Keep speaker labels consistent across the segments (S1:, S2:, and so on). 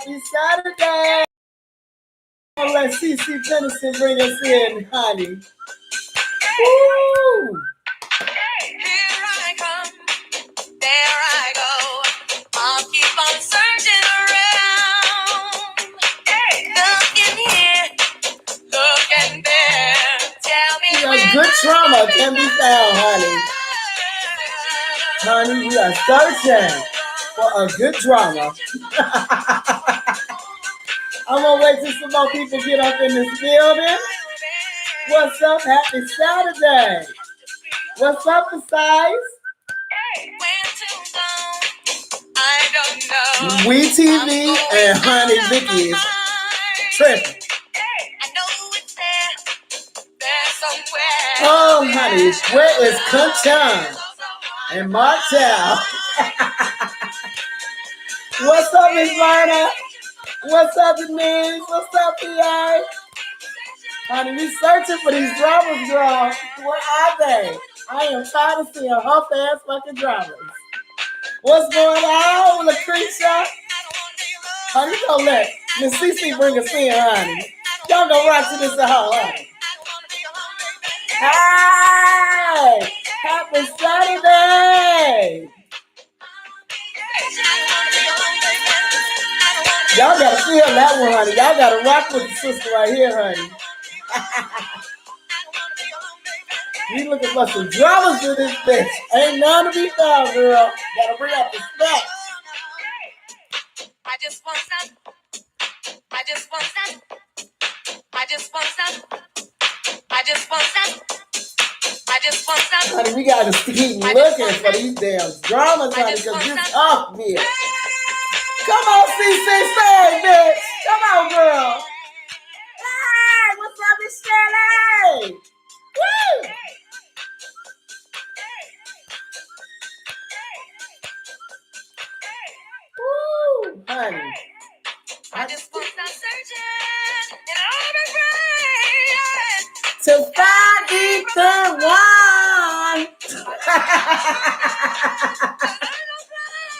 S1: Happy Saturday. Let CC Tennyson bring us in, honey. Woo!
S2: Here I come, there I go. I'll keep on searching around. Look in here, look in there. Tell me
S1: where good trauma can be found, honey. Honey, we are searching for a good drama. I'm gonna wait till some more people get up in this building. What's up? Happy Saturday. What's up, besides?
S2: I don't know.
S1: We TV and Honey Vicky is tripping. Oh, honey, where is Kunchan and Martel? What's up, Miss Marta? What's up, Denise? What's up, PA? Honey, we searching for these dramas, girl. Where are they? I am tired of seeing huff-ass fucking dramas. What's going on, Lucretia? Honey, don't let Miss CC bring us in, honey. Y'all gonna rock to this at home, honey. Hey! Happy Saturday! Y'all gotta feel that one, honey. Y'all gotta rock with the sister right here, honey. We looking for some dramas in this bitch. Ain't none to be found, girl. Gotta bring up the specs.
S2: I just want some. I just want some. I just want some. I just want some. I just want some.
S1: Honey, we gotta keep looking for these damn dramas, honey, because this tough, bitch. Come on, CC, say, bitch. Come on, girl. Hey, what's up, Miss Shirley? Woo! Woo, honey.
S2: I just want some searching and all the
S1: to find Ethan one.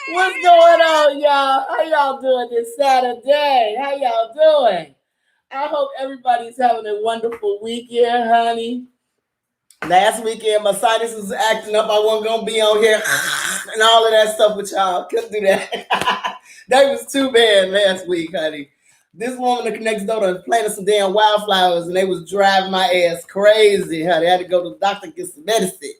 S1: What's going on, y'all? How y'all doing this Saturday? How y'all doing? I hope everybody's having a wonderful weekend, honey. Last weekend, my sinus was acting up. I wasn't going to be on here and all of that stuff with y'all. Couldn't do that. That was too bad last week, honey. This woman next door was planting some damn wildflowers, and they was driving my ass crazy, honey. I had to go to the doctor and get some medicine.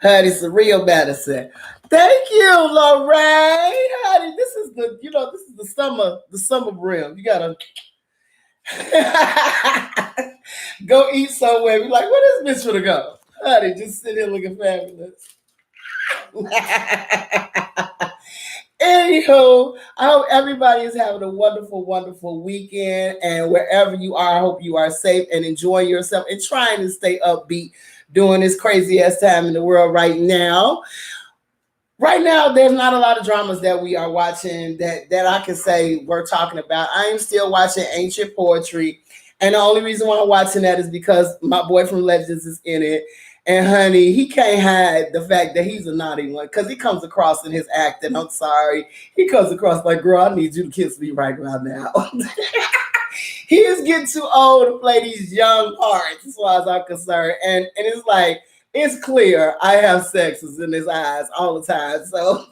S1: Honey, some real medicine. Thank you, Lorraine. Honey, this is the summer brim. You gotta go eat somewhere. Be like, where this bitch gonna go? Honey, just sit here looking fabulous. Anywho, I hope everybody is having a wonderful, wonderful weekend. And wherever you are, I hope you are safe and enjoying yourself and trying to stay upbeat during this crazy ass time in the world right now. Right now, there's not a lot of dramas that we are watching that I can say we're talking about. I am still watching Ancient Poetry. And the only reason why I'm watching that is because my boy from Legends is in it. And honey, he can't hide the fact that he's a naughty one because he comes across in his acting. I'm sorry. He comes across like, girl, I need you to kiss me right about now. He is getting too old to play these young parts as far as I'm concerned. And it's like, it's clear I have sexes in his eyes all the time. So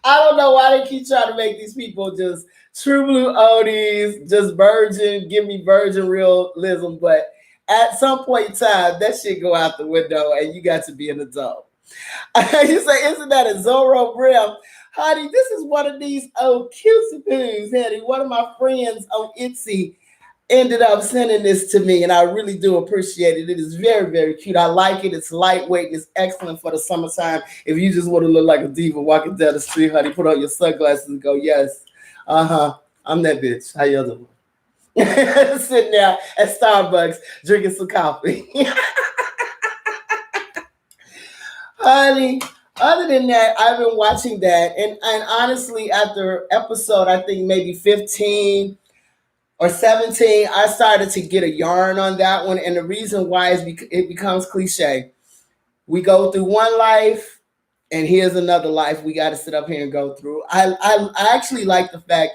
S1: I don't know why they keep trying to make these people just true blue oldies, just virgin, give me virgin realism. But at some point in time, that shit go out the window and you got to be an adult. You say, isn't that a Zorro brim? Honey, this is one of these old cutesy poos, honey. One of my friends on Etsy ended up sending this to me, and I really do appreciate it. It is very, very cute. I like it. It's lightweight. It's excellent for the summertime. If you just want to look like a diva walking down the street, honey, put on your sunglasses and go, yes, I'm that bitch. How y'all doing? Sitting there at Starbucks drinking some coffee. Honey, other than that, I've been watching that. And honestly, after episode, I think maybe 15 or 17, I started to get a yarn on that one. And the reason why is because it becomes cliche. We go through one life, and here's another life we got to sit up here and go through. I actually like the fact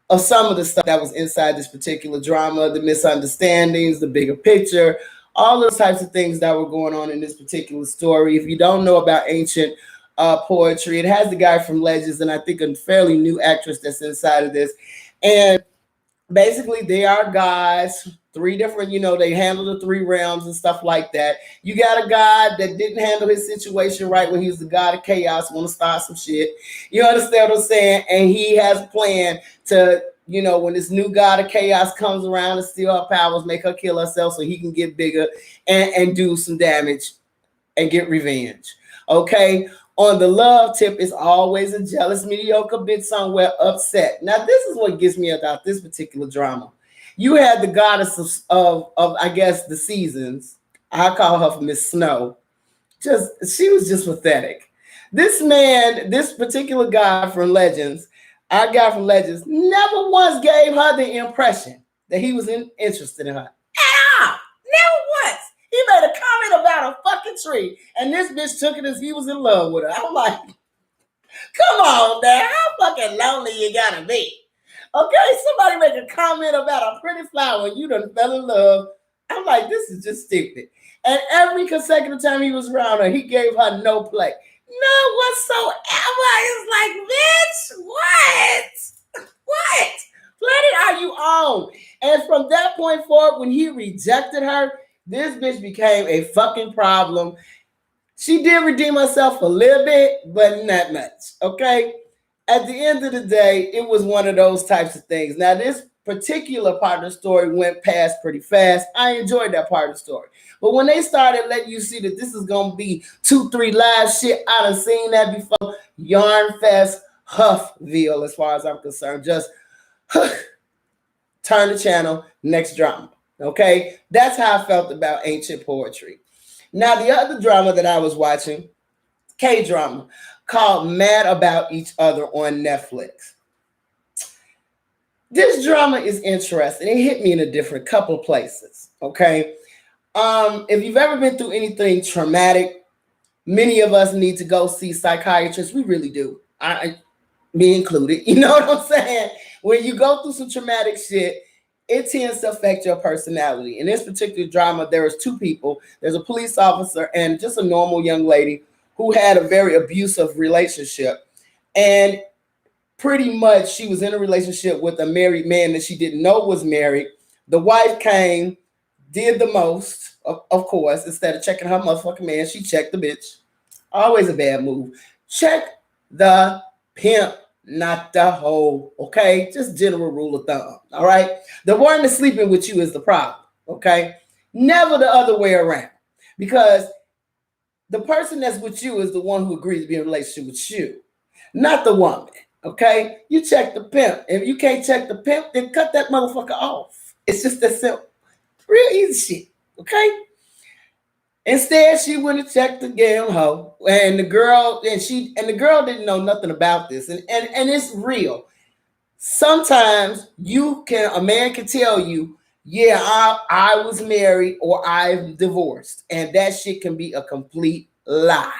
S1: of some of the stuff that was inside this particular drama, the misunderstandings, the bigger picture, all those types of things that were going on in this particular story. If you don't know about ancient poetry, it has the guy from Legends, and I think a fairly new actress that's inside of this. And basically they are gods, three different, they handle the three realms and stuff like that. You got a god that didn't handle his situation right when he was the god of chaos, want to start some shit. You understand what I'm saying? And he has a plan to, when this new god of chaos comes around and steal her powers, make her kill herself so he can get bigger and do some damage and get revenge. Okay. On the love tip, is always a jealous, mediocre bitch somewhere upset. Now, this is what gets me about this particular drama. You had the goddess of I guess, the seasons. I call her Miss Snow. She was just pathetic. This man, this particular guy from Legends, our guy from Legends, never once gave her the impression that he was interested in her. At all. Never once. He made a comment about a fucking tree, and this bitch took it as he was in love with her. I'm like, come on, man, how fucking lonely you gotta be? Okay, somebody make a comment about a pretty flower, and you done fell in love. I'm like, this is just stupid. And every consecutive time he was around her, he gave her no play. None whatsoever. It's like, bitch, what? What planet are you on? And from that point forward, when he rejected her, this bitch became a fucking problem. She did redeem herself a little bit, but not much. Okay. At the end of the day, it was one of those types of things. Now, this particular part of the story went past pretty fast. I enjoyed that part of the story. But when they started letting you see that this is going to be 2-3 live shit, I done seen that before. Yarn Fest, Huffville, as far as I'm concerned. Just turn the channel, next drama. Okay, that's how I felt about ancient poetry. Now, the other drama that I was watching, K-drama, called Mad About Each Other on Netflix. This drama is interesting. It hit me in a different couple places. Okay, if you've ever been through anything traumatic, many of us need to go see psychiatrists. We really do. Me included. You know what I'm saying? When you go through some traumatic shit, it tends to affect your personality. In this particular drama, there was two people. There's a police officer and just a normal young lady who had a very abusive relationship. And pretty much she was in a relationship with a married man that she didn't know was married. The wife came, did the most, of course. Instead of checking her motherfucking man, she checked the bitch. Always a bad move. Check the pimp, not the hoe, okay? Just general rule of thumb, all right? The one that's sleeping with you is the problem, okay? Never the other way around, because the person that's with you is the one who agrees to be in a relationship with you, not the woman, okay? You check the pimp. If you can't check the pimp, then cut that motherfucker off. It's just that simple. Real easy shit, okay? Instead, she went and checked the damn hoe, and the girl didn't know nothing about this, and it's real. Sometimes a man can tell you, yeah, I was married or I'm divorced, and that shit can be a complete lie.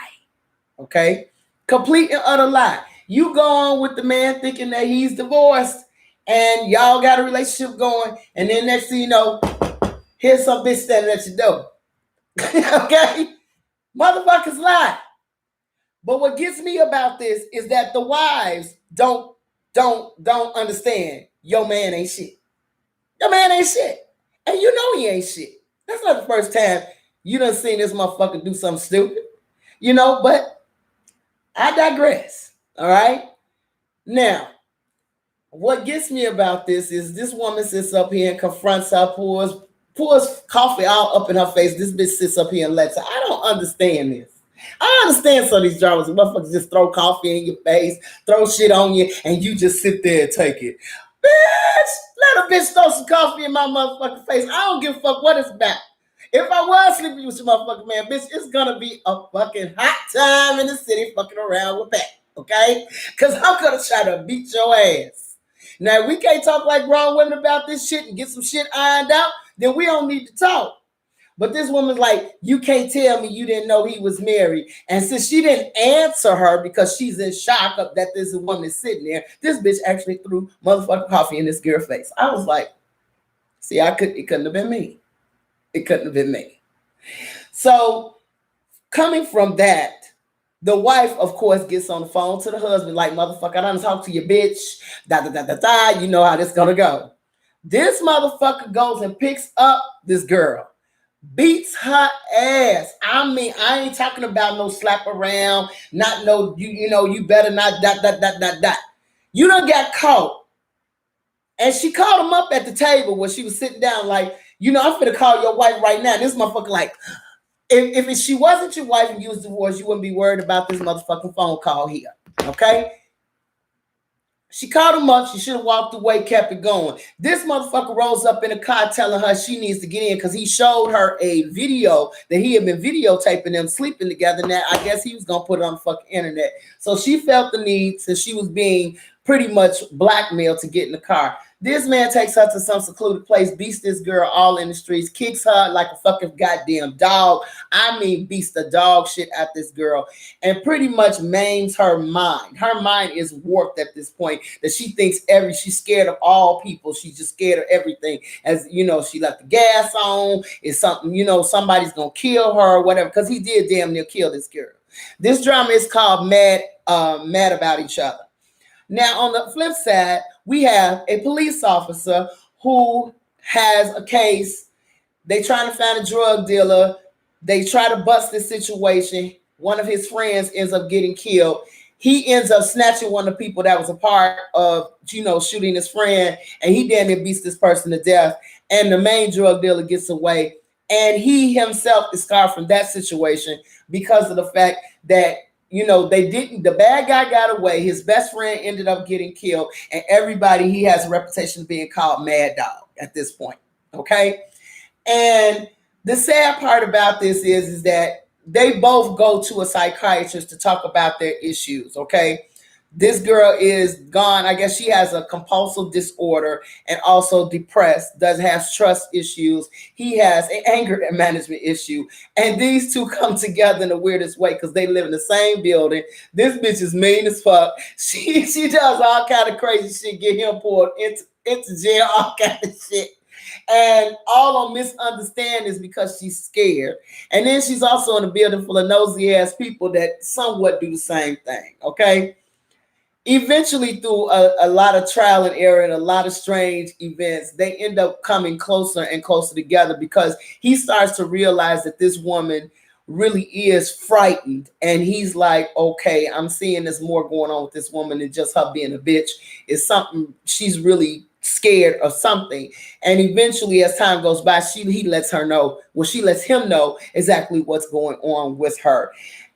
S1: Okay, complete and utter lie. You go on with the man thinking that he's divorced, and y'all got a relationship going, and then next thing you know, here's some bitch standing at your door. Okay, motherfuckers lie. But what gets me about this is that the wives don't understand. Your man ain't shit. Your man ain't shit, and you know he ain't shit. That's not the first time you done seen this motherfucker do something stupid, But I digress. All right. Now, what gets me about this is this woman sits up here and confronts her, pours coffee all up in her face. This bitch sits up here and lets her. I don't understand this. I understand some of these dramas. Motherfuckers just throw coffee in your face, throw shit on you, and you just sit there and take it. Bitch, let a bitch throw some coffee in my motherfucking face. I don't give a fuck what it's about. If I was sleeping with your motherfucking man, bitch, it's gonna be a fucking hot time in the city fucking around with Pat, okay? Because I'm gonna try to beat your ass. Now, if we can't talk like grown women about this shit and get some shit ironed out, then we don't need to talk. But this woman's like, you can't tell me you didn't know he was married. And since she didn't answer her because she's in shock of that this woman is sitting there, this bitch actually threw motherfucking coffee in this girl's face. I was like, see, it couldn't have been me. It couldn't have been me. So coming from that, the wife, of course, gets on the phone to the husband, like, motherfucker, I done talk to your bitch. Da da da da da. You know how this gonna go. This motherfucker goes and picks up this girl, beats her ass. I mean, I ain't talking about no slap around, not no, you know, you better not dot. You done got caught. And she called him up at the table where she was sitting down, like, you know, I'm finna call your wife right now. This motherfucker, like, if she wasn't your wife and you was divorced, you wouldn't be worried about this motherfucking phone call here. Okay? She called him up. She should have walked away, kept it going. This motherfucker rolls up in a car telling her she needs to get in because he showed her a video that he had been videotaping them sleeping together. Now, I guess he was going to put it on the fucking internet. So she felt the need, since she was being pretty much blackmailed, to get in the car. This man takes her to some secluded place, beats this girl all in the streets, kicks her like a fucking goddamn dog. I mean, beats the dog shit at this girl and pretty much maims her mind. Her mind is warped at this point that she thinks she's scared of all people. She's just scared of everything. As you know, she left the gas on. It's something, you know, somebody's gonna kill her or whatever, because he did damn near kill this girl. This drama is called Mad About Each Other. Now, on the flip side, we have a police officer who has a case. They trying to find a drug dealer. They try to bust this situation. One of his friends ends up getting killed. He ends up snatching one of the people that was a part of, you know, shooting his friend, and he damn near beats this person to death. And the main drug dealer gets away, and he himself is scarred from that situation because of the fact that, you know, the bad guy got away. His best friend ended up getting killed, and he has a reputation of being called Mad Dog at this point. Okay. And the sad part about this is that they both go to a psychiatrist to talk about their issues. Okay. This girl is gone. I guess she has a compulsive disorder and also depressed, does have trust issues. He has an anger management issue. And these two come together in the weirdest way because they live in the same building. This bitch is mean as fuck. She does all kind of crazy shit, get him pulled into jail, all kind of shit. And all on misunderstanding is because she's scared. And then she's also in a building full of nosy ass people that somewhat do the same thing. Okay. Eventually, through a lot of trial and error and a lot of strange events, they end up coming closer and closer together because he starts to realize that this woman really is frightened. And he's like, okay, I'm seeing there's more going on with this woman than just her being a bitch. It's something, she's really scared of something. And eventually, as time goes by, he lets her know, she lets him know exactly what's going on with her.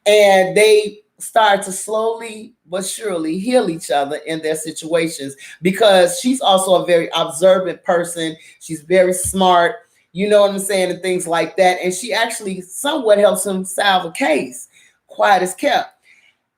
S1: And they start to slowly but surely heal each other in their situations because she's also a very observant person. She's very smart, you know what I'm saying, and things like that. And she actually somewhat helps him solve a case, quiet as kept.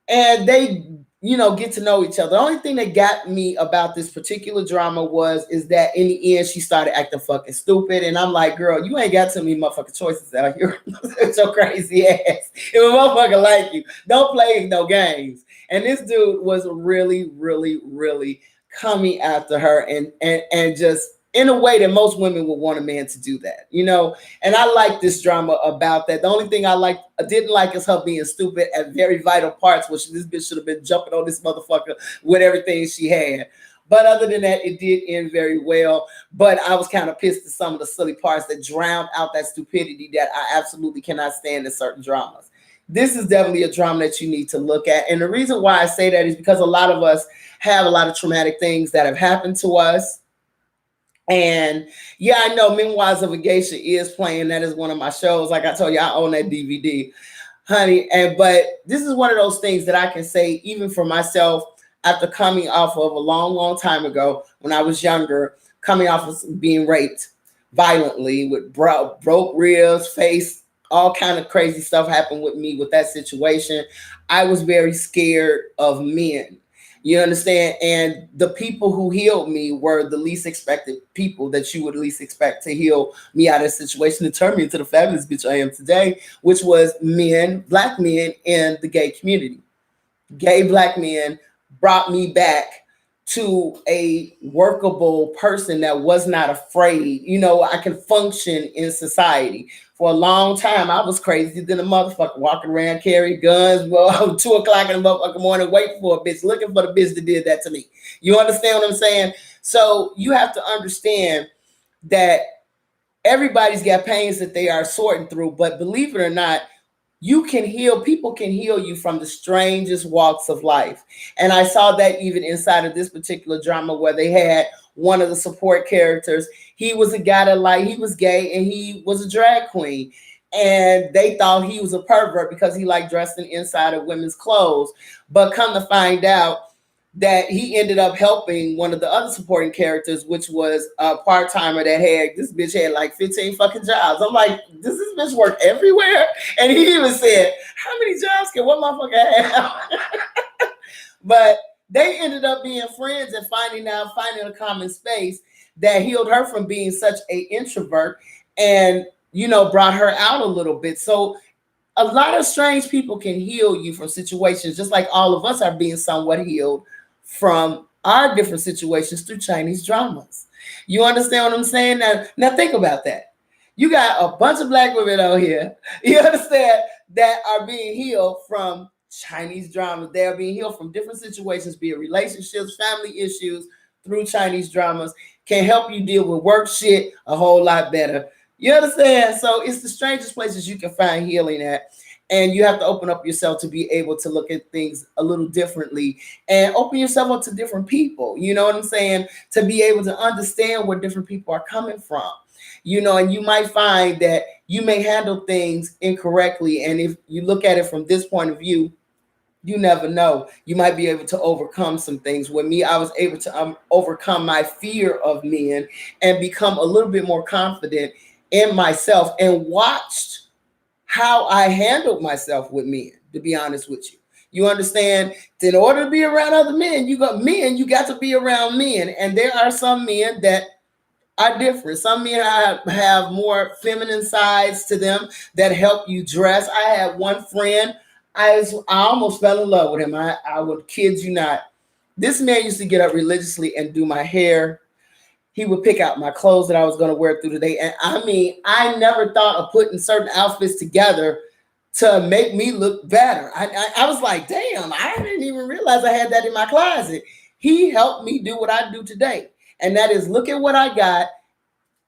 S1: And they, you know, get to know each other. The only thing that got me about this particular drama is that in the end, she started acting fucking stupid. And I'm like, girl, you ain't got too many motherfucking choices out here. It's your crazy ass. If a motherfucker like you, don't play no games. And this dude was really, really, really coming after her and just in a way that most women would want a man to do that, you know? And I like this drama about that. The only thing I didn't like is her being stupid at very vital parts, which this bitch should have been jumping on this motherfucker with everything she had. But other than that, it did end very well. But I was kind of pissed at some of the silly parts that drowned out that stupidity that I absolutely cannot stand in certain dramas. This is definitely a drama that you need to look at. And the reason why I say that is because a lot of us have a lot of traumatic things that have happened to us. And yeah, I know Memoirs of a Geisha is playing. That is one of my shows. Like I told you, I own that DVD, honey. But this is one of those things that I can say, even for myself, after coming off of a long, long time ago, when I was younger, coming off of being raped violently with broke ribs, face, all kind of crazy stuff happened with me with that situation. I was very scared of men. You understand? And the people who healed me were the least expected people that you would least expect to heal me out of a situation and turn me into the fabulous bitch I am today, which was men, black men in the gay community. Gay black men brought me back to a workable person that was not afraid. You know, I can function in society. For a long time, I was crazy than a motherfucker, walking around carrying guns. Well, 2 o'clock in the motherfucking morning, waiting for a bitch, looking for the bitch that did that to me. You understand what I'm saying? So you have to understand that everybody's got pains that they are sorting through, but believe it or not, you can heal, people can heal you from the strangest walks of life. And I saw that even inside of this particular drama where they had one of the support characters. He was a guy that, like, he was gay and he was a drag queen. And they thought he was a pervert because he liked dressing inside of women's clothes. But come to find out that he ended up helping one of the other supporting characters, which was a part-timer that had, this bitch had like 15 fucking jobs. I'm like, does this bitch work everywhere? And he even said, how many jobs can one motherfucker have? But they ended up being friends and finding a common space that healed her from being such a introvert and, you know, brought her out a little bit. So a lot of strange people can heal you from situations, just like all of us are being somewhat healed from our different situations through Chinese dramas. You understand what I'm saying? Now think about that. You got a bunch of black women out here, you understand, that are being healed from Chinese dramas. They are being healed from different situations, be it relationships, family issues, through Chinese dramas. Can help you deal with work shit a whole lot better. You understand? So it's the strangest places you can find healing at. And you have to open up yourself to be able to look at things a little differently and open yourself up to different people. You know what I'm saying? To be able to understand where different people are coming from. You know, and you might find that you may handle things incorrectly. And if you look at it from this point of view, you never know. You might be able to overcome some things. With me, I was able to overcome my fear of men and become a little bit more confident in myself and watched how I handled myself with men, to be honest with you. You understand? In order to be around other men, you got to be around men. And there are some men that are different. Some men have more feminine sides to them that help you dress. I had one friend, I almost fell in love with him. I would kid you not. This man used to get up religiously and do my hair. He would pick out my clothes that I was going to wear through the day. And I mean, I never thought of putting certain outfits together to make me look better. I was like, damn, I didn't even realize I had that in my closet. He helped me do what I do today. And that is look at what I got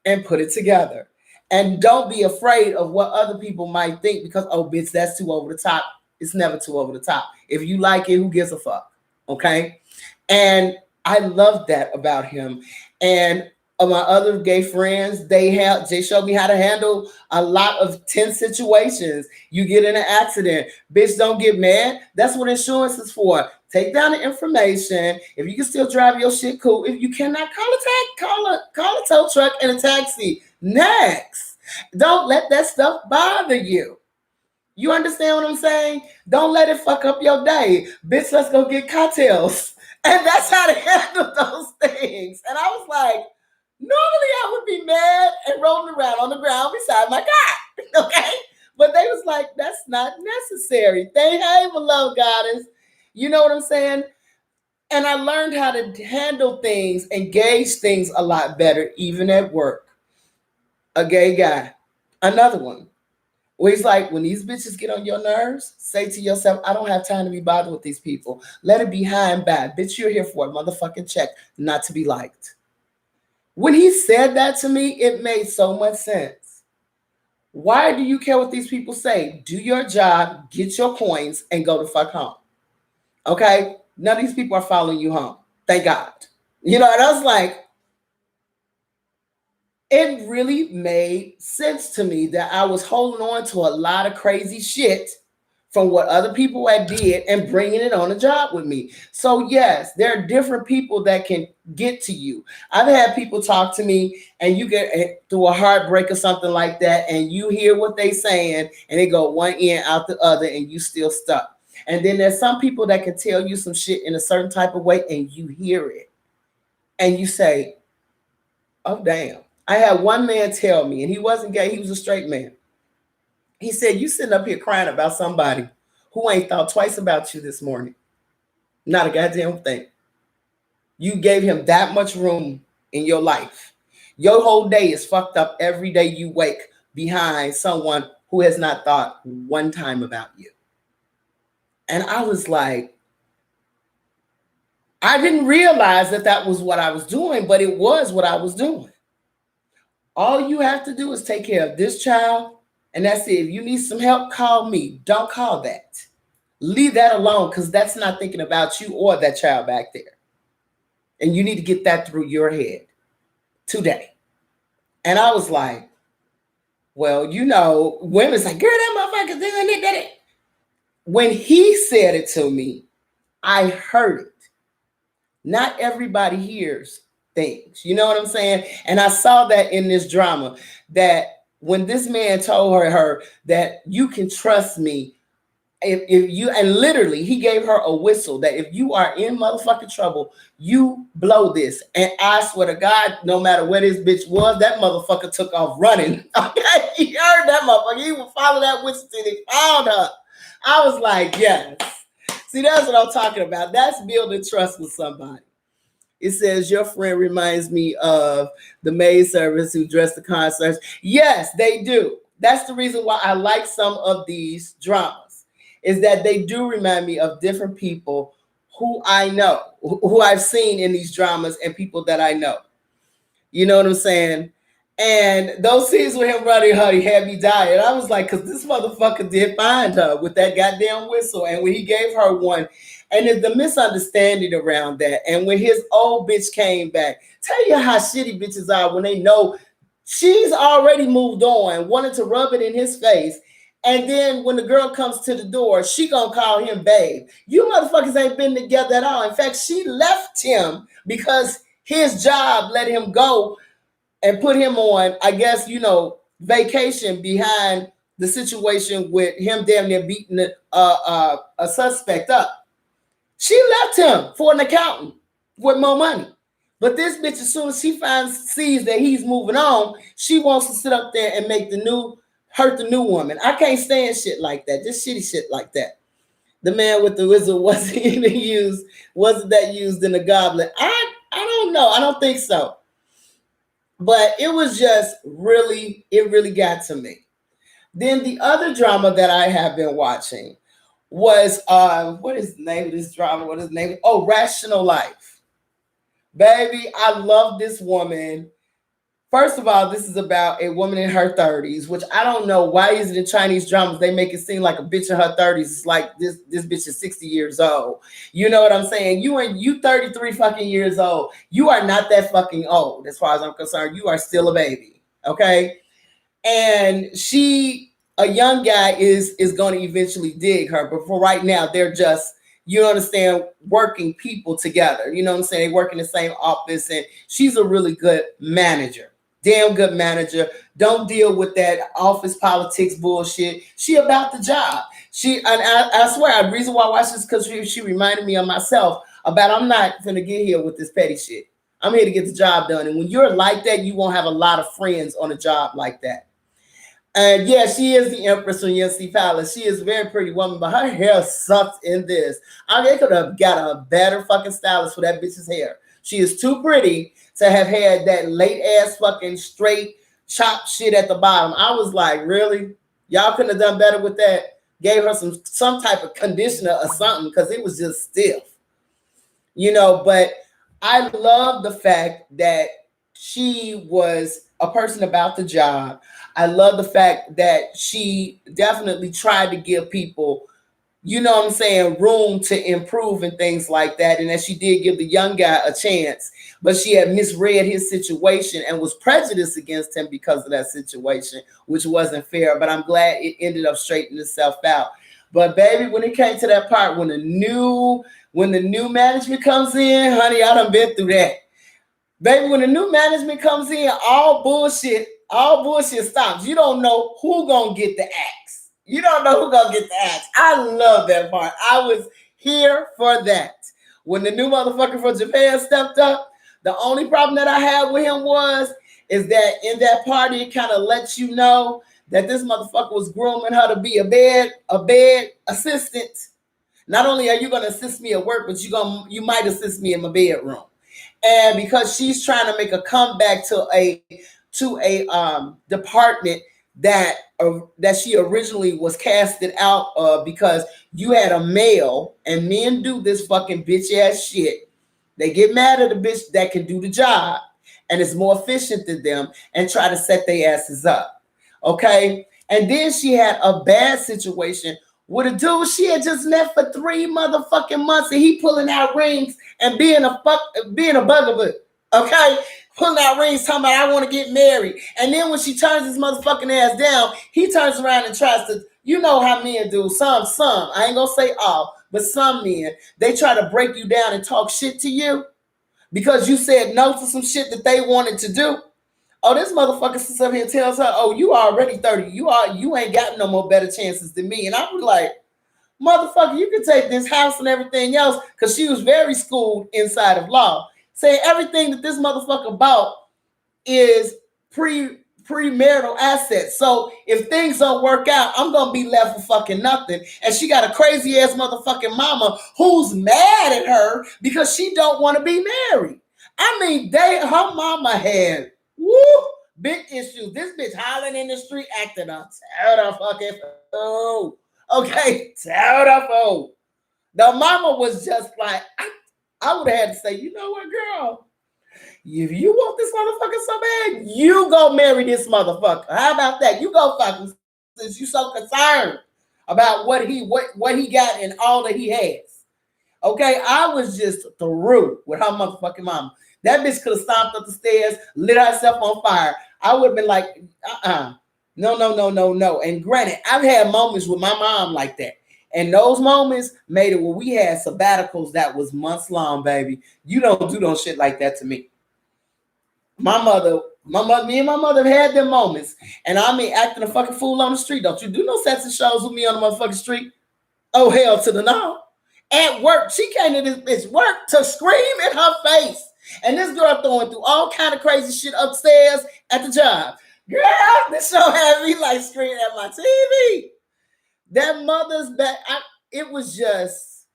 S1: and put it together. And don't be afraid of what other people might think because, oh, bitch, that's too over the top. It's never too over the top. If you like it, who gives a fuck? Okay? And I love that about him. And my other gay friends, they showed me how to handle a lot of tense situations. You get in an accident, bitch, don't get mad. That's what insurance is for. Take down the information. If you can still drive your shit, cool. If you cannot, call a tow truck and a taxi. Next. Don't let that stuff bother you. You understand what I'm saying? Don't let it fuck up your day. Bitch, let's go get cocktails. And that's how to handle those things. And I was like, normally I would be mad and rolling around on the ground beside my God. Okay? But they was like, that's not necessary. Hey, beloved goddess. You know what I'm saying? And I learned how to handle things and gauge things a lot better, even at work. A gay guy. Another one. Where he's like, when these bitches get on your nerves, say to yourself, I don't have time to be bothered with these people. Let it be high and bad. Bitch, you're here for a motherfucking check, not to be liked. When he said that to me, it made so much sense. Why do you care what these people say? Do your job, get your coins, and go the fuck home. Okay? None of these people are following you home. Thank God. You know, and I was like, it really made sense to me that I was holding on to a lot of crazy shit from what other people had did and bringing it on a job with me. So yes, there are different people that can get to you. I've had people talk to me and you get through a heartbreak or something like that and you hear what they saying and they go one end out the other and you still stuck. And then there's some people that can tell you some shit in a certain type of way and you hear it and you say, oh, damn. I had one man tell me, and he wasn't gay, he was a straight man. He said, you sitting up here crying about somebody who ain't thought twice about you this morning. Not a goddamn thing. You gave him that much room in your life. Your whole day is fucked up every day you wake behind someone who has not thought one time about you. And I was like, I didn't realize that that was what I was doing, but it was what I was doing. All you have to do is take care of this child, and that's it. If you need some help, call me. Don't call that. Leave that alone, because that's not thinking about you or that child back there. And you need to get that through your head today. And I was like, well, you know, women's like, girl, that motherfucker's doing it. When he said it to me, I heard it. Not everybody hears things. You know what I'm saying? And I saw that in this drama, that when this man told her that you can trust me, if you, and literally he gave her a whistle that if you are in motherfucking trouble, you blow this. And I swear to God, no matter where this bitch was, that motherfucker took off running. Okay, he heard that motherfucker. He would follow that whistle till he found her. I was like, yes. See, that's what I'm talking about. That's building trust with somebody. It says, your friend reminds me of the maid service who dressed the concierge. Yes, they do. That's the reason why I like some of these dramas, is that they do remind me of different people who I know, who I've seen in these dramas, and people that I know. You know what I'm saying? And those scenes with him running her, he had me dying. I was like, because this motherfucker did find her with that goddamn whistle. And when he gave her one, and the misunderstanding around that, and when his old bitch came back, tell you how shitty bitches are when they know she's already moved on, wanted to rub it in his face. And then when the girl comes to the door, she gonna call him babe. You motherfuckers ain't been together at all. In fact, she left him because his job let him go and put him on, I guess, you know, vacation behind the situation with him damn near beating a suspect up. She left him for an accountant with more money. But this bitch, as soon as she sees that he's moving on, she wants to sit up there and make hurt the new woman. I can't stand shit like that. Just shitty shit like that. The man with the whistle wasn't that used in the Goblet? I don't know. I don't think so. But it was just it really got to me. Then the other drama that I have been watching was, what is the name of this drama? What is the name? Oh, Rational Life. Baby, I love this woman. First of all, this is about a woman in her 30s, which I don't know why is it in Chinese dramas they make it seem like a bitch in her 30s. It's like this bitch is 60 years old. You know what I'm saying? You 33 fucking years old. You are not that fucking old as far as I'm concerned. You are still a baby, okay? And a young guy is going to eventually dig her, but for right now, they're just, you understand, working people together. You know what I'm saying? They work in the same office, and she's a really good manager. Damn good manager. Don't deal with that office politics bullshit. She about the job. I swear, the reason why I watch this because she reminded me of myself about I'm not gonna get here with this petty shit. I'm here to get the job done. And when you're like that, you won't have a lot of friends on a job like that. And yeah, she is the Empress from Yancy Palace. She is a very pretty woman, but her hair sucks in this. I mean, they could have got a better fucking stylist for that bitch's hair. She is too pretty to have had that late ass fucking straight chopped shit at the bottom. I was like, really? Y'all couldn't have done better with that? Gave her some type of conditioner or something, because it was just stiff. You know, but I love the fact that she was a person about the job. I love the fact that she definitely tried to give people, you know what I'm saying, room to improve and things like that. And that she did give the young guy a chance, but she had misread his situation and was prejudiced against him because of that situation, which wasn't fair. But I'm glad it ended up straightening itself out. But baby, when it came to that part, when the new management comes in, honey, I done been through that. Baby, when the new management comes in, all bullshit stops. You don't know who gonna get the axe. You don't know who gonna get the axe. I love that part. I was here for that. When the new motherfucker from Japan stepped up, the only problem that I had with him is that in that party it kind of lets you know that this motherfucker was grooming her to be a bed assistant. Not only are you gonna assist me at work, but you might assist me in my bedroom. And because she's trying to make a comeback to a department that she originally was casted out of because you had a male, and men do this fucking bitch ass shit. They get mad at a bitch that can do the job and is more efficient than them and try to set their asses up. Okay. And then she had a bad situation with a dude she had just met for 3 motherfucking months, and he pulling out rings and being a bugaboo. Okay, pulling out rings, talking about I want to get married. And then when she turns his motherfucking ass down, he turns around and tries to, you know how men do. Some, I ain't gonna say all, but some men, they try to break you down and talk shit to you because you said no to some shit that they wanted to do. Oh, this motherfucker sits up here and tells her, oh, you already 30. You ain't got no more better chances than me. And I was like, motherfucker, you can take this house and everything else, because she was very schooled inside of law, saying everything that this motherfucker bought is premarital assets. So if things don't work out, I'm gonna be left with fucking nothing. And she got a crazy ass motherfucking mama who's mad at her because she don't want to be married. I mean, her mama had big issues. This bitch hollering in the street, acting a terrible fucking fool. Okay, terrible. The mama was just like, I would have had to say, you know what, girl? If you want this motherfucker so bad, you go marry this motherfucker. How about that? You go fuck him, since you so concerned about what he got and all that he has. Okay, I was just through with her motherfucking mama. That bitch could have stomped up the stairs, lit herself on fire. I would have been like, no. And granted, I've had moments with my mom like that. And those moments made it where we had sabbaticals that was months long, baby. You don't do no shit like that to me. Me and my mother have had them moments. And I mean, acting a fucking fool on the street. Don't you do no sets and shows with me on the motherfucking street? Oh, hell to the no. At work, she came to this bitch work to scream in her face. And this girl throwing through all kind of crazy shit upstairs at the job. Girl, this show had me like screaming at my TV. That mother's back, it was just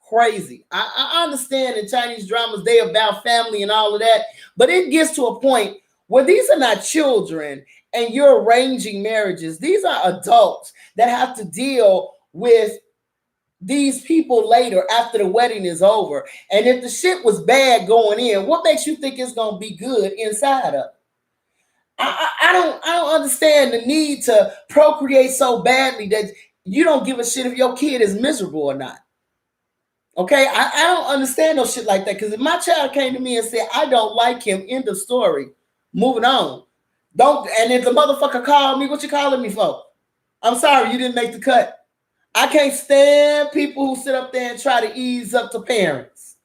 S1: crazy. I understand in Chinese dramas, they about family and all of that, but it gets to a point where these are not children and you're arranging marriages. These are adults that have to deal with these people later after the wedding is over. And if the shit was bad going in, what makes you think it's going to be good inside of it? I don't understand the need to procreate so badly that you don't give a shit if your kid is miserable or not. Okay, I don't understand no shit like that, because if my child came to me and said, I don't like him, end of story, moving on. And if the motherfucker called me, what you calling me for? I'm sorry, you didn't make the cut. I can't stand people who sit up there and try to ease up to parents.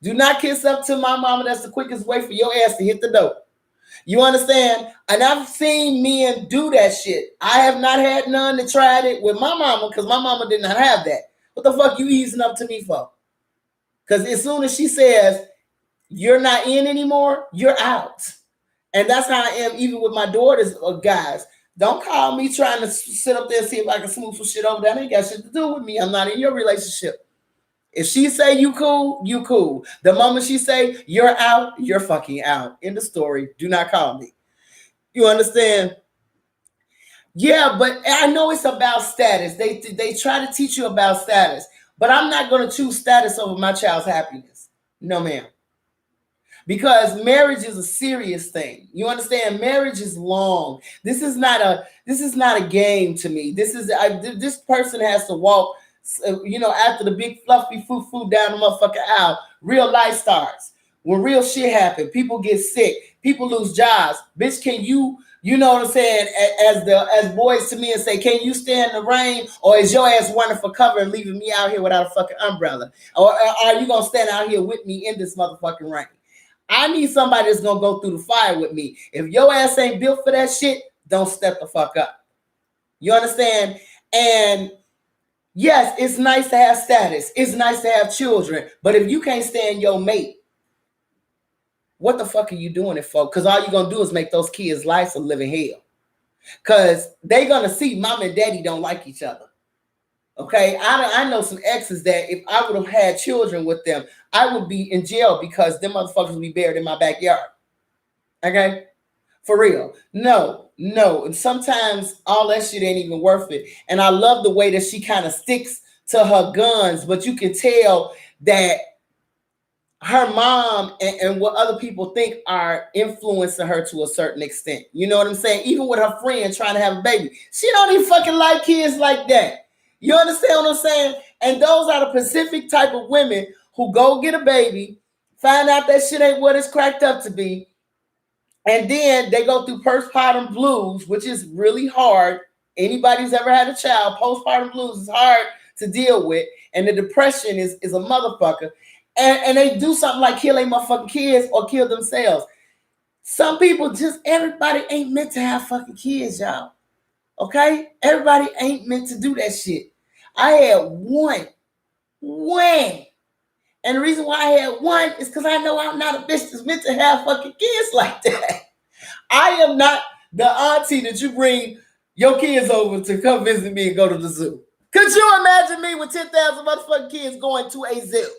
S1: Do not kiss up to my mama. That's the quickest way for your ass to hit the door. You understand? And I've seen men do that shit. I have not had none that tried it with my mama, because my mama did not have that. What the fuck you easing up to me for? Because as soon as she says, you're not in anymore, you're out. And that's how I am even with my daughters or guys. Don't call me trying to sit up there and see if I can smooth some shit over. That ain't got shit to do with me. I'm not in your relationship. If she say you cool, you cool. The moment she say you're out, you're fucking out. End of story. Do not call me. You understand? Yeah, but I know it's about status. They try to teach you about status. But I'm not going to choose status over my child's happiness. No, ma'am. Because marriage is a serious thing. You understand? Marriage is long. This is not a game to me. This person has to walk, after the big fluffy foo down the motherfucking aisle. Real life starts. When real shit happens, people get sick, people lose jobs. Bitch, can you know what I'm saying? As boys to me and say, can you stand the rain, or is your ass running for cover and leaving me out here without a fucking umbrella? Or are you gonna stand out here with me in this motherfucking rain? I need somebody that's gonna go through the fire with me. If your ass ain't built for that shit, don't step the fuck up. You understand? And yes, it's nice to have status. It's nice to have children. But if you can't stand your mate, what the fuck are you doing it for? Because all you're going to do is make those kids' lives a living hell. Because they're going to see mom and daddy don't like each other. Okay? I know some exes that if I would have had children with them, I would be in jail because them motherfuckers would be buried in my backyard. Okay? For real. No. And sometimes all that shit ain't even worth it. And I love the way that she kind of sticks to her guns, but you can tell that her mom and what other people think are influencing her to a certain extent. You know what I'm saying? Even with her friend trying to have a baby, she don't even fucking like kids like that. You understand what I'm saying? And those are the specific type of women who go get a baby, find out that shit ain't what it's cracked up to be, and then they go through postpartum blues, which is really hard. Anybody who's ever had a child, postpartum blues is hard to deal with, and the depression is a motherfucker. And they do something like kill their motherfucking kids or kill themselves. Some people everybody ain't meant to have fucking kids, y'all. Okay? Everybody ain't meant to do that shit. I had one. And the reason why I had one is because I know I'm not a bitch that's meant to have fucking kids like that. I am not the auntie that you bring your kids over to come visit me and go to the zoo. Could you imagine me with 10,000 motherfucking kids going to a zoo?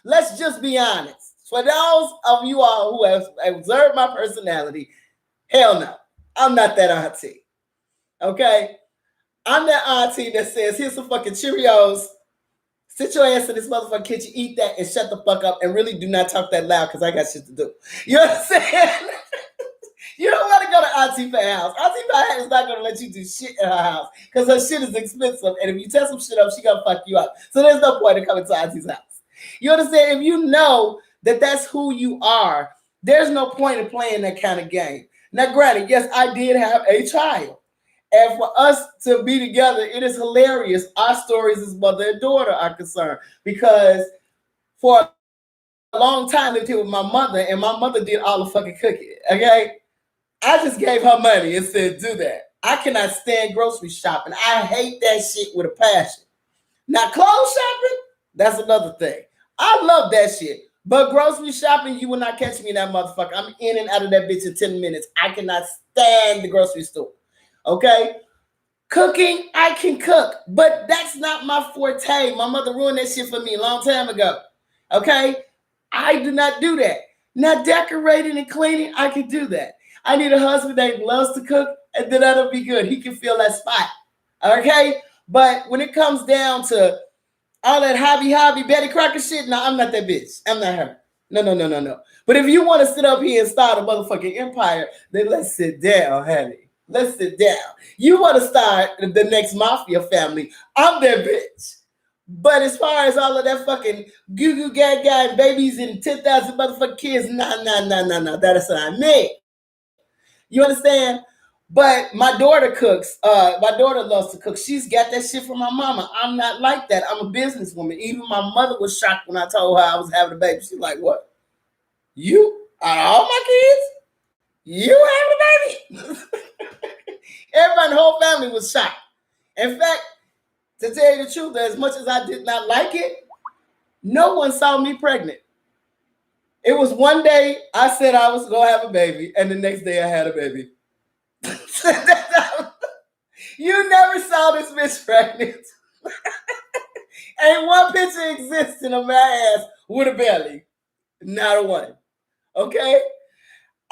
S1: Let's just be honest. For those of you all who have observed my personality, hell no. I'm not that auntie. Okay? I'm that auntie that says, here's some fucking Cheerios. Sit your ass in this motherfucking kitchen, eat that, and shut the fuck up, and really do not talk that loud because I got shit to do. You know what I'm saying? You don't want to go to Auntie Pay's house. Auntie Pay is not going to let you do shit in her house because her shit is expensive, and if you test some shit up, she going to fuck you up. So there's no point in coming to Auntie's house. You understand? If you know that that's who you are, there's no point in playing that kind of game. Now, granted, yes, I did have a child. And for us to be together, it is hilarious. Our stories as mother and daughter are concerned because for a long time I lived here with my mother, and my mother did all the fucking cooking. Okay? I just gave her money and said, do that. I cannot stand grocery shopping. I hate that shit with a passion. Now, clothes shopping, that's another thing. I love that shit. But grocery shopping, you will not catch me in that motherfucker. I'm in and out of that bitch in 10 minutes. I cannot stand the grocery store. Okay? Cooking, I can cook, but that's not my forte. My mother ruined that shit for me a long time ago. Okay? I do not do that. Now, decorating and cleaning, I can do that. I need a husband that loves to cook, and then that'll be good. He can fill that spot. Okay? But when it comes down to all that hobby, Betty Crocker shit, no, I'm not that bitch. I'm not her. No. But if you want to sit up here and start a motherfucking empire, then let's sit down, honey. Let's sit down. You want to start the next mafia family, I'm that bitch. But as far as all of that fucking goo-goo gaga and babies and 10,000 motherfucking kids, no. That is not me. You understand? But my daughter cooks. My daughter loves to cook. She's got that shit from my mama. I'm not like that. I'm a businesswoman. Even my mother was shocked when I told her I was having a baby. She's like, what? You? Out of all my kids? You having a baby? Everybody in the whole family was shocked. In fact, to tell you the truth, as much as I did not like it, no one saw me pregnant. It was one day I said I was going to have a baby, and the next day I had a baby. You never saw this bitch pregnant. Ain't one picture existing of my ass with a belly. Not a one. Okay?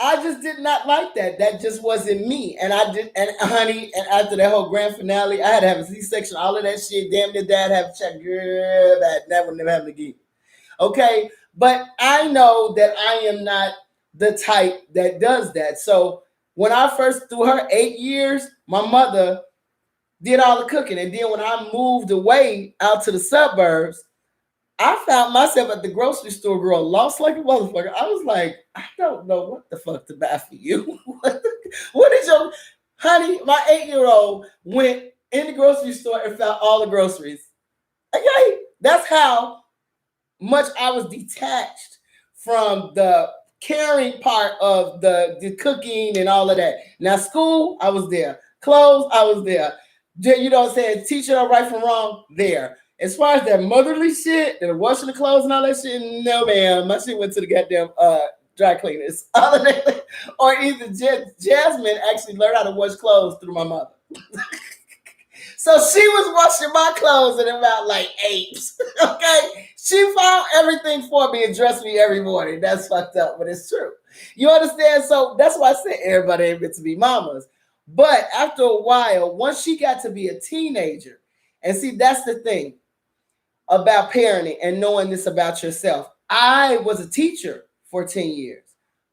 S1: I just did not like that. That just wasn't me. And honey, and after that whole grand finale, I had to have a C-section, all of that shit. Damn near dad have to check. Girl, that would never happen again. Okay? But I know that I am not the type that does that. So when I first, through her 8 years, my mother did all the cooking. And then when I moved away out to the suburbs, I found myself at the grocery store, girl, lost like a motherfucker. I was like, I don't know what the fuck to buy for you. What is your, honey, my 8-year-old went in the grocery store and found all the groceries. Okay? That's how much I was detached from the caring part of the cooking and all of that. Now, school, I was there. Clothes, I was there. You know what I'm saying? Teaching her right from wrong there. As far as that motherly shit, and washing the clothes and all that shit, no ma'am. My shit went to the goddamn dry cleaners. Or either Jasmine actually learned how to wash clothes through my mother. So she was washing my clothes in about like apes. Okay. She found everything for me and dressed me every morning. That's fucked up, but it's true. You understand? So that's why I said everybody ain't meant to be mamas. But after a while, once she got to be a teenager, and see, that's the thing about parenting and knowing this about yourself. I was a teacher for 10 years,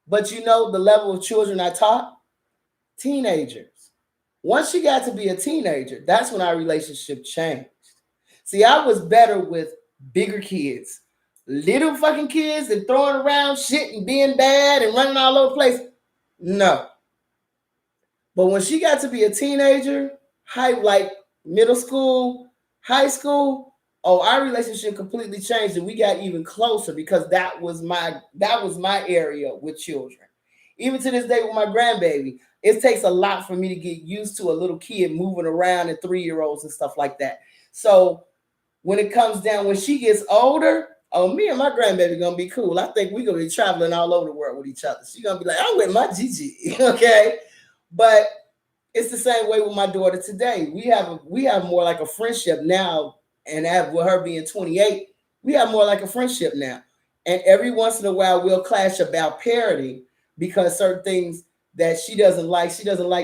S1: but you know the level of children I taught? Teenagers. Once she got to be a teenager, that's when our relationship changed. See, I was better with bigger kids, little fucking kids and throwing around shit and being bad and running all over the place. No. But when she got to be a teenager, like middle school, high school, oh, our relationship completely changed and we got even closer because that was my area with children. Even to this day with my grandbaby, it takes a lot for me to get used to a little kid moving around and 3-year-olds and stuff like that. So when it comes down, when she gets older, oh, me and my grandbaby gonna be cool. I think we're gonna be traveling all over the world with each other. She gonna be like, I'm with my Gigi, okay? But it's the same way with my daughter today. We have more like a friendship now, and with her being 28, we have more like a friendship now. And every once in a while, we'll clash about parenting because certain things that she doesn't like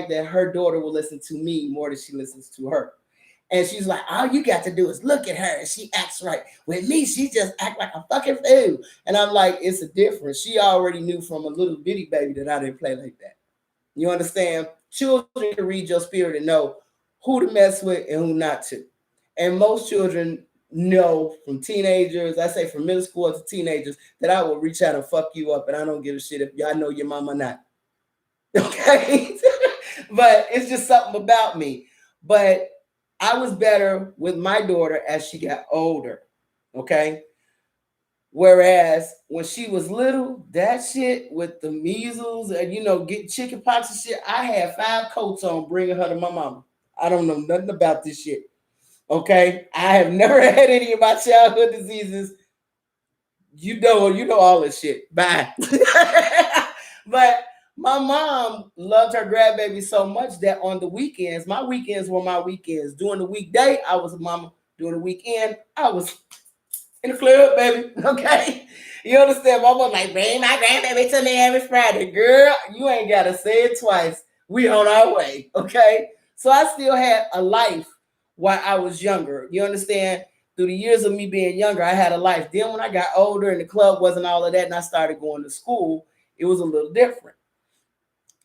S1: that her daughter will listen to me more than she listens to her. And she's like, all you got to do is look at her and she acts right. With me, she just act like a fucking fool. And I'm like, it's a difference. She already knew from a little bitty baby that I didn't play like that. You understand? Children can read your spirit and know who to mess with and who not to. And most children know from teenagers, I say from middle school to teenagers, that I will reach out and fuck you up and I don't give a shit if y'all know your mama or not. Okay? But it's just something about me. But I was better with my daughter as she got older. Okay? Whereas when she was little, that shit with the measles and get chicken pox and shit, I had 5 coats on bringing her to my mama. I don't know nothing about this shit. Okay, I have never had any of my childhood diseases. You know all this shit. Bye. But my mom loved her grandbaby so much that on the weekends, my weekends were my weekends. During the weekday, I was a mama. During the weekend, I was in the club, baby. Okay. You understand? Mama like, bring my grandbaby to me every Friday. Girl, you ain't gotta say it twice. We on our way. Okay. So I still had a life while I was younger. You understand? Through the years of me being younger, I had a life. Then when I got older and the club wasn't all of that, and I started going to school, it was a little different.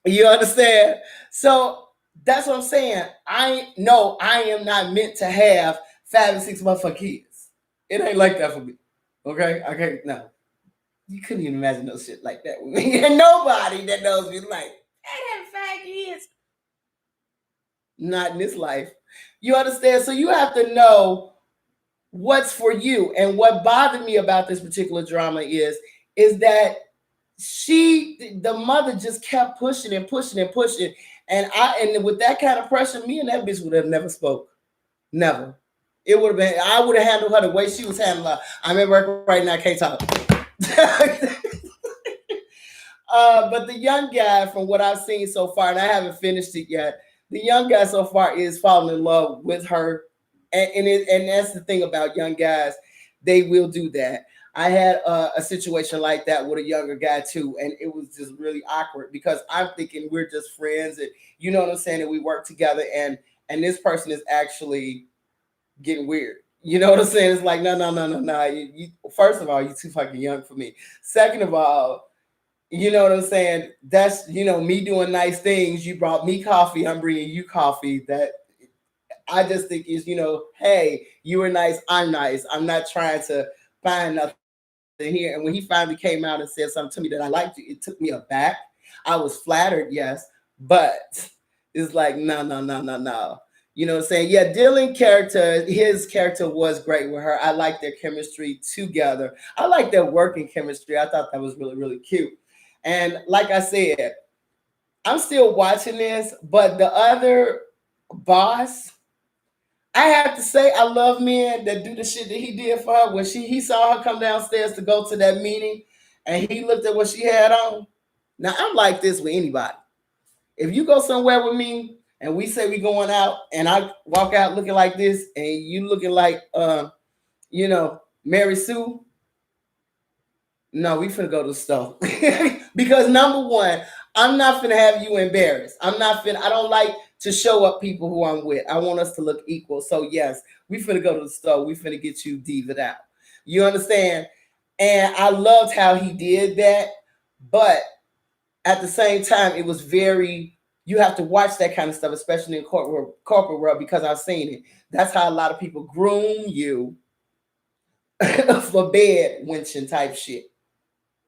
S1: You understand? So that's what I'm saying. I am not meant to have 5 and 6 motherfucking kids. It ain't like that for me. Okay? I can't. No. You couldn't even imagine no shit like that with me. And nobody that knows me like, I had 5 kids. Not in this life. You understand? So you have to know what's for you. And what bothered me about this particular drama is that the mother just kept pushing and pushing and pushing. And with that kind of pressure, me and that bitch would have never spoke. Never. It would have been, I would have handled her the way she was handling her. I'm at work right now, I can't talk. But the young guy, from what I've seen so far, and I haven't finished it yet, the young guy so far is falling in love with her. And that's the thing about young guys. They will do that. I had a situation like that with a younger guy too, and it was just really awkward because I'm thinking we're just friends, and you know what I'm saying, and we work together, and this person is actually getting weird. You know what I'm saying? It's like, no. You, first of all, you're too fucking young for me. Second of all, you know what I'm saying? That's, me doing nice things. You brought me coffee. I'm bringing you coffee. That I just think is, hey, you were nice. I'm nice. I'm not trying to find nothing here. And when he finally came out and said something to me that I liked, it took me aback. I was flattered, yes, but it's like, no. You know what I'm saying? Yeah, his character was great with her. I like their chemistry together. I like their working chemistry. I thought that was really, really cute. And like I said, I'm still watching this, but the other boss, I have to say, I love men that do the shit that he did for her. When he saw her come downstairs to go to that meeting, and he looked at what she had on. Now I'm like this with anybody. If you go somewhere with me and we say we going out, and I walk out looking like this, and you looking like Mary Sue, no, we finna go to the store. Because number one, I'm not finna have you embarrassed. I don't like to show up people who I'm with. I want us to look equal. So yes, we finna go to the store. We finna get you divaed out. You understand? And I loved how he did that. But at the same time, it was very, you have to watch that kind of stuff, especially in corporate world, because I've seen it. That's how a lot of people groom you for bed winching type shit.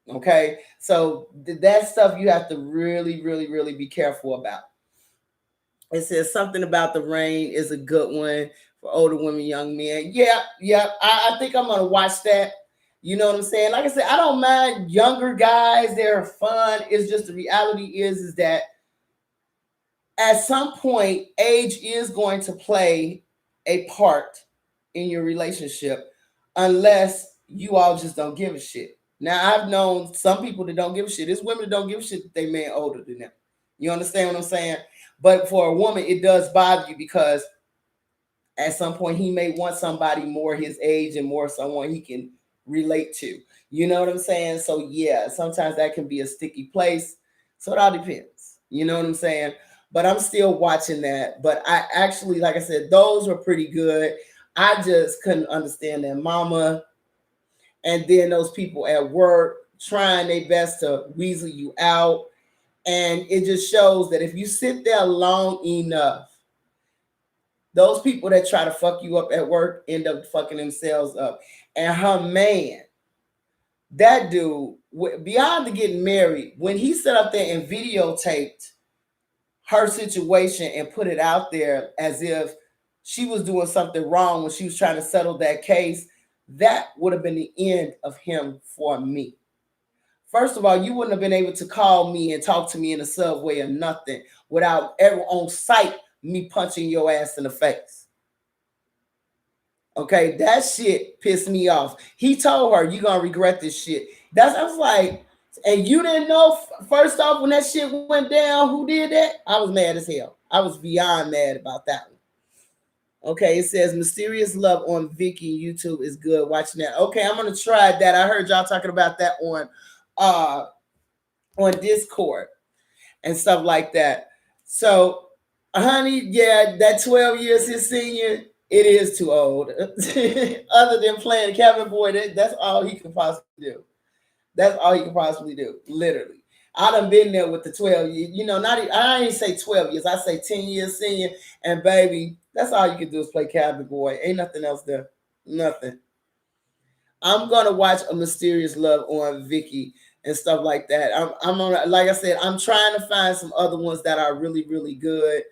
S1: Okay, so that stuff you have to really, really, really be careful about. It says something about the rain is a good one for older women, young men. Yeah, yeah. I think I'm gonna watch that. You know what I'm saying? Like I said, I don't mind younger guys. They're fun. It's just the reality is that at some point, age is going to play a part in your relationship, unless you all just don't give a shit. Now, I've known some people that don't give a shit. It's women that don't give a shit that they man older than them. You understand what I'm saying? But for a woman, it does bother you because at some point he may want somebody more his age and more someone he can relate to. You know what I'm saying? So yeah, sometimes that can be a sticky place. So it all depends. You know what I'm saying? But I'm still watching that. But I actually, like I said, those were pretty good. I just couldn't understand that mama, and then those people at work trying their best to weasel you out. And it just shows that if you sit there long enough, those people that try to fuck you up at work end up fucking themselves up. And her man, that dude, beyond the getting married, when he sat up there and videotaped her situation and put it out there as if she was doing something wrong when she was trying to settle that case, that would have been the end of him for me. First of all, you wouldn't have been able to call me and talk to me in the subway or nothing without ever on sight me punching your ass in the face. Okay, that shit pissed me off. He told her, "You gonna regret this shit." I was like, and you didn't know. First off, when that shit went down, who did that? I was mad as hell. I was beyond mad about that one. Okay, it says Mysterious Love on Vicky YouTube is good. Watching that. Okay, I'm gonna try that. I heard y'all talking about that uh on Discord and stuff like that. So, honey, yeah, that 12 years his senior, it is too old. Other than playing Cabin Boy, that's all he can possibly do. That's all he can possibly do, literally. I done been there with the 12 years. I ain't say 12 years. I say 10 years senior. And baby, that's all you can do is play Cabin Boy. Ain't nothing else there. Nothing. I'm gonna watch A Mysterious Love on Vicky and stuff like that. I'm on, like I said, I'm trying to find some other ones that are really, really good.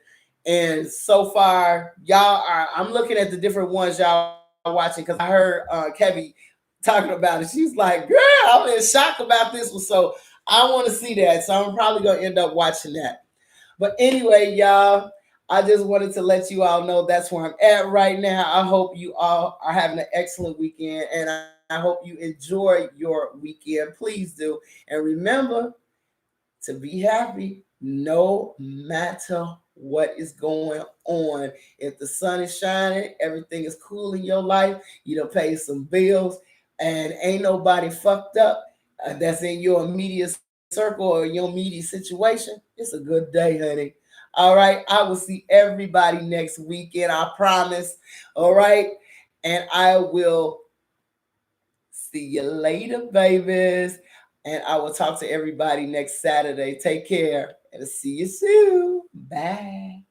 S1: And so far, I'm looking at the different ones y'all are watching because I heard Kevin talking about it. She's like, girl, I'm in shock about this one. So I want to see that. So I'm probably gonna end up watching that. But anyway, y'all, I just wanted to let you all know that's where I'm at right now. I hope you all are having an excellent weekend, and I hope you enjoy your weekend. Please do. And remember to be happy no matter what is going on. If the sun is shining, everything is cool in your life, you don't pay some bills, and ain't nobody fucked up that's in your immediate circle or your immediate situation, it's a good day, honey. All right. I will see everybody next weekend. I promise. All right. And I will see you later, babies. And I will talk to everybody next Saturday. Take care and see you soon. Bye.